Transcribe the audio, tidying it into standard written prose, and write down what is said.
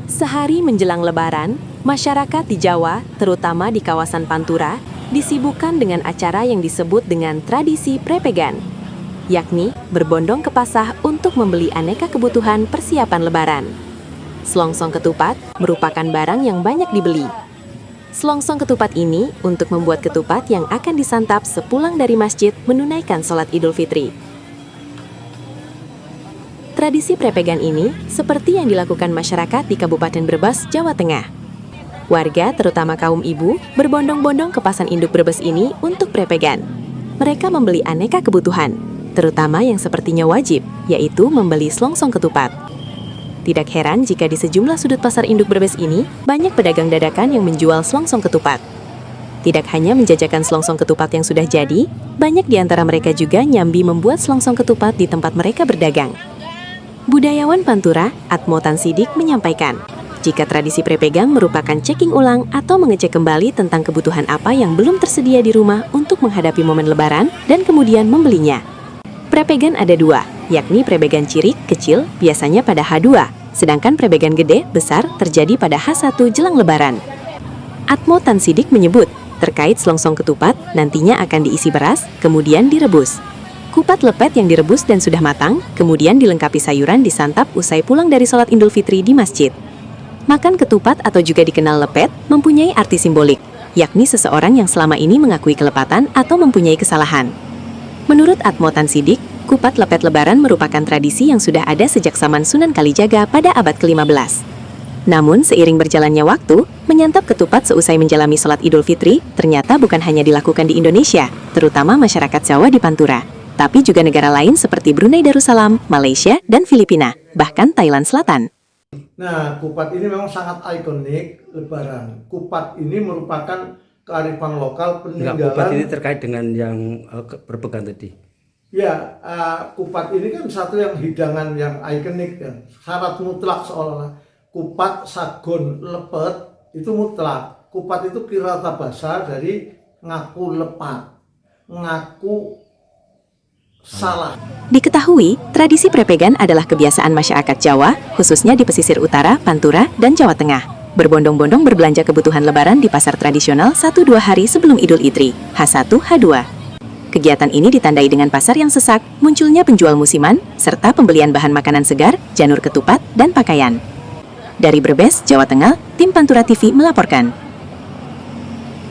Sehari menjelang Lebaran, masyarakat di Jawa, terutama di kawasan Pantura, disibukkan dengan acara yang disebut dengan tradisi prepegan, yakni berbondong ke pasar untuk membeli aneka kebutuhan persiapan Lebaran. Selongsong ketupat merupakan barang yang banyak dibeli. Selongsong ketupat ini untuk membuat ketupat yang akan disantap sepulang dari masjid menunaikan sholat Idul Fitri. Tradisi prepegan ini seperti yang dilakukan masyarakat di Kabupaten Brebes, Jawa Tengah. Warga, terutama kaum ibu, berbondong-bondong ke pasar induk Brebes ini untuk prepegan. Mereka membeli aneka kebutuhan, terutama yang sepertinya wajib, yaitu membeli selongsong ketupat. Tidak heran jika di sejumlah sudut pasar induk Brebes ini, banyak pedagang dadakan yang menjual selongsong ketupat. Tidak hanya menjajakan selongsong ketupat yang sudah jadi, banyak di antara mereka juga nyambi membuat selongsong ketupat di tempat mereka berdagang. Budayawan Pantura, Atmo Tansidik menyampaikan, jika tradisi prepegang merupakan checking ulang atau mengecek kembali tentang kebutuhan apa yang belum tersedia di rumah untuk menghadapi momen Lebaran dan kemudian membelinya. Prepegan ada dua, yakni prepegan cirik kecil biasanya pada H2, sedangkan prepegan gede besar terjadi pada H1 jelang Lebaran. Atmo Tansidik menyebut, terkait selongsong ketupat nantinya akan diisi beras, kemudian direbus. Kupat lepet yang direbus dan sudah matang, kemudian dilengkapi sayuran disantap usai pulang dari sholat Idul Fitri di masjid. Makan ketupat atau juga dikenal lepet, mempunyai arti simbolik, yakni seseorang yang selama ini mengakui kelepatan atau mempunyai kesalahan. Menurut Atmo Tansidik, kupat lepet Lebaran merupakan tradisi yang sudah ada sejak zaman Sunan Kalijaga pada abad ke-15. Namun, seiring berjalannya waktu, menyantap ketupat seusai menjalani sholat Idul Fitri ternyata bukan hanya dilakukan di Indonesia, terutama masyarakat Jawa di Pantura, tapi juga negara lain seperti Brunei Darussalam, Malaysia, dan Filipina, bahkan Thailand Selatan. Nah, kupat ini memang sangat ikonik Lebaran. Kupat ini merupakan kearifan lokal peninggalan. Kupat ini terkait dengan yang berpegang tadi. Ya, kupat ini kan satu yang hidangan yang ikonik ya. Syarat mutlak seolah-olah. Kupat, sagon, lepet itu mutlak. Kupat itu kirata bahasa dari ngaku lepat, ngaku salah. Diketahui, tradisi prepegan adalah kebiasaan masyarakat Jawa, khususnya di pesisir utara, Pantura, dan Jawa Tengah. Berbondong-bondong berbelanja kebutuhan Lebaran di pasar tradisional 1-2 hari sebelum Idul Fitri, H1, H2. Kegiatan ini ditandai dengan pasar yang sesak, munculnya penjual musiman, serta pembelian bahan makanan segar, janur ketupat, dan pakaian. Dari Brebes, Jawa Tengah, tim Pantura TV melaporkan.